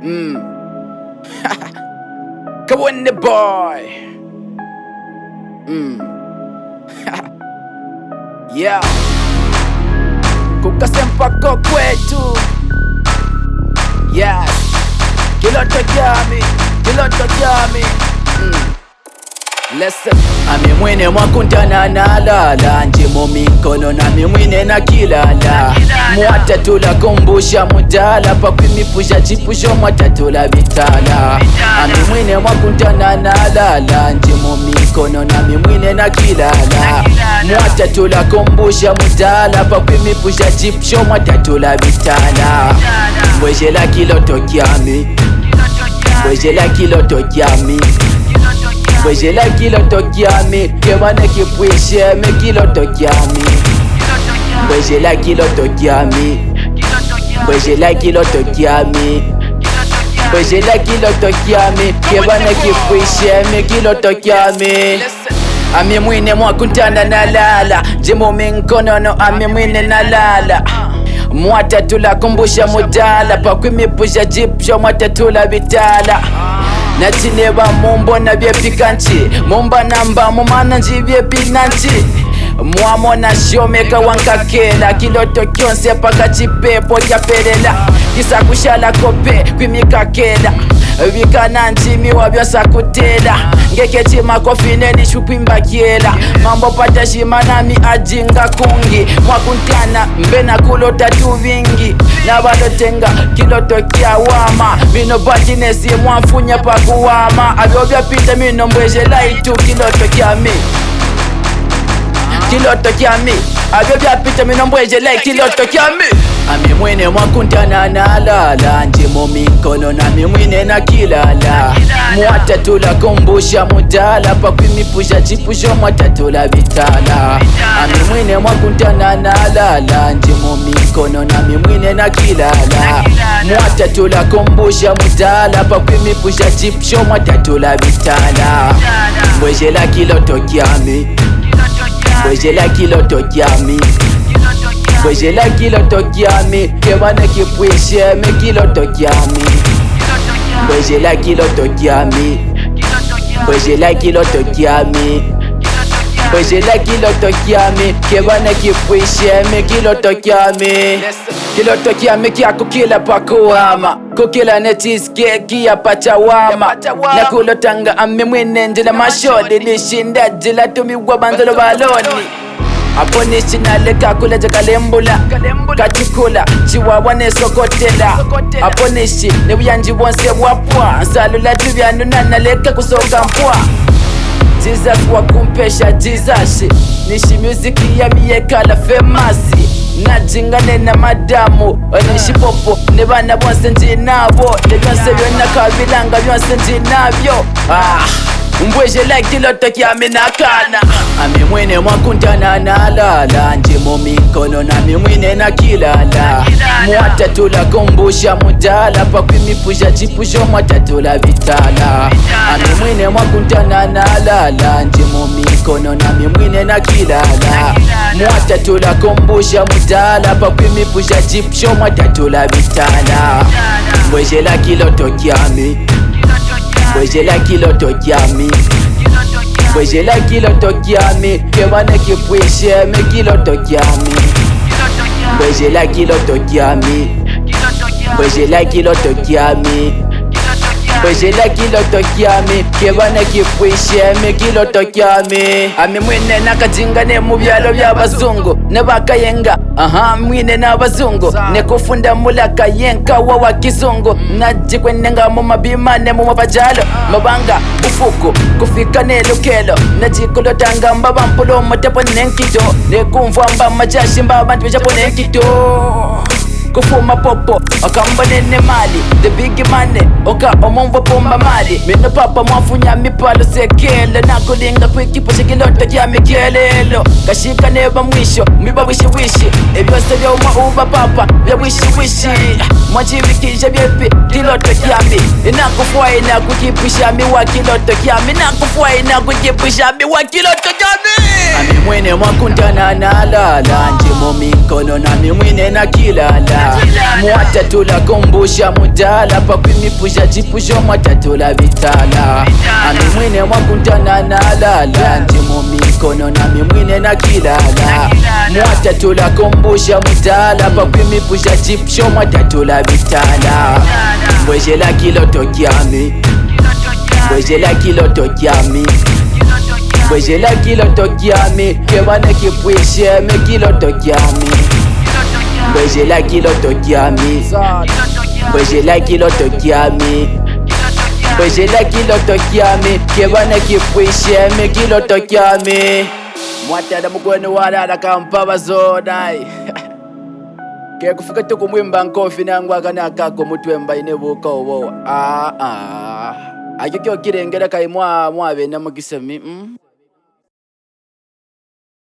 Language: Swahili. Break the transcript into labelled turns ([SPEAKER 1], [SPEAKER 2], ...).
[SPEAKER 1] Come on the boy. Yeah. Kukasempa kwa kwetu. Yes. Kiloto jami. Listen. Ami mwine mwakuntana na lala, njimo mikono na mimwine na kilala. Mwatatula kumbusha mudala, pakwimipusha chipusho mwatatula vitala. Ami mwine mwakuntana na lala, njimo mikono na mimwine na kilala. Mwatatula kumbusha mudala, pakwimipusha chipusho mwatatula vitala. Mbwejela kiloto kyami. Mbwejela kiloto kyami. Mbwejela kiloto kyami, kebane kipwishe me kiloto kyami. Mbwejela kiloto kyami. Mbwejela kiloto kyami. Mbwejela kiloto kyami, kebane kipwishe me kiloto kyami. Ami mwine mwakuntana na lala, jimo minkonono ami mwine na lala. Mwatatula kumbusha mudala, pakwimipusha jipsho mwatatula vitala. Natineba mumbo na vyepikanchi, mumba namba mumana njivye pinanchi. Mwamona shomeka wankakela, kiloto kyonse paka chipepo kya pelela. Kisa kushala kope kwimikakela, vikananchi miwa vyonsa kutela. Ngeke chima kofine ni shupimba kiela, mambo pata shimanami ajinga kungi. Mwakuntana mbena kulota tu vingi, na balotenga kiloto kya wama. Mino patinesi mwamfunya pakuwama, avyovya pita mino mbwejela itu kiloto kyami. Kiloto kyami, avyovya pita mino mbwejela kiloto kyami. Ami mwine mwakuntana na lala, njimo mikono na mimwine na kilala. Mwatatula kumbusha mudala, pakwimipusha chipusho mwatatula vitala. Ami mwine mwakuntana na lala, njimo mikono na mimwine na kilala. Mwatatula kumbusha mudala, pakwimipusha chipusho mwatatula vitala. Mbwejela kiloto kyami. Mbwejela kiloto kyami. Mbwejela kiloto kyami, kebane kipwishe me kiloto kyami. Mbwejela kiloto kyami. Mbwejela kiloto kyami. Mbwejela kiloto kyami, kebane kipwishe me kiloto kyami. Kiloto kyami kya kukila pakuwama, kukila ne cheesecake ya pachawama. Na kulotanga ami mwine njila mashodi, lishinda jila tumiwa banzolo baloni. Aponishi naleka kula jakalembula, katikula chiwawa ne sokotela. Aponishi ne buyanji wonse wapwa, nsalula tubyanu naleka kusoka mpwa. Jesus wakumpesha Jesus, nishi music ya miyekala famasi. Najingane na madamu, nishi popo ne bana bonse njinabo. Ne byonse byonna kabilanga byonse njinabyo. Mbwejela kiloto kyami nakana. Ami mwine mwakuntana na lala, njimo mikono na mimwine na kilala. Mwatatula kumbusha mudala, pakwimipusha chipusho mwatatula vitala. Ami mwine mwakuntana na lala, njimo mikono na mimwine na kilala. Mwatatula kumbusha mudala, pakwimipusha chipusho mwatatula vitala. Mbwejela kiloto kyami. Mbwejela kiloto kyami. Mbwejela kiloto kyami, kebane kipwishe me kiloto kyami. Mbwejela kiloto kyami. Mbwejela kiloto kyami. Mbwejela kiloto kyami, kebane kipwishe me kiloto kyami. Ami mwine nakajingane mu byalo by'abazungu ne bakayenga. Mwine n'abazungu ne kufunda mulaka yenka wa kizungu. Najikwenenga mu mabimane mu mabajalo, mabanga ufuku kufika nelukelo. Najikulotanga mbabampulo matepo nenkito, ne kumva mba majashi mba abantu bejapo nenkito. Kufuma popo, okamba nene mali, the big money, oka omomvo pomba mali. Mino papa mwafunya mipalo sekele, nakulinga kwikiposhe kiloto kya mikelelo. Kashika neba mwisho, miba wishi wishi, ebyose bya uba papa, bya wishi wishi. Mwajivikisha byepi, kiloto kyami. Inakufua inakukipusha miwa kiloto kyami. Inakufua inakukipusha miwa kiloto kyami. Ami mwine mwakuntana na lala, njimo mikono na mimwine na kilala. Mwatatula kumbusha mudala pakwimipusha jipusho mwatatula vitala. Ami mwine mwakuntana nalala njimo mikono nami mwine na kilala. Mwatatula kumbusha mudala pakwimipusha jipusho mwatatula vitala. Mbwejela kiloto kyami, mbwejela kiloto kyami, mbwejela kiloto kyami, kebane kipwishe me kiloto kyami. Mbwejela kiloto kyami, mbwejela kiloto kyami, mbwejela kiloto kyami, kebane kipwishe me kiloto kyami. Mwatada mugwenu walala kampaba zonai. Ke kufika tuku mwimba nkofi nangu akanakako mutwemba inebuka obo. Akyo kyo kirengera kai mwabe namukisemi.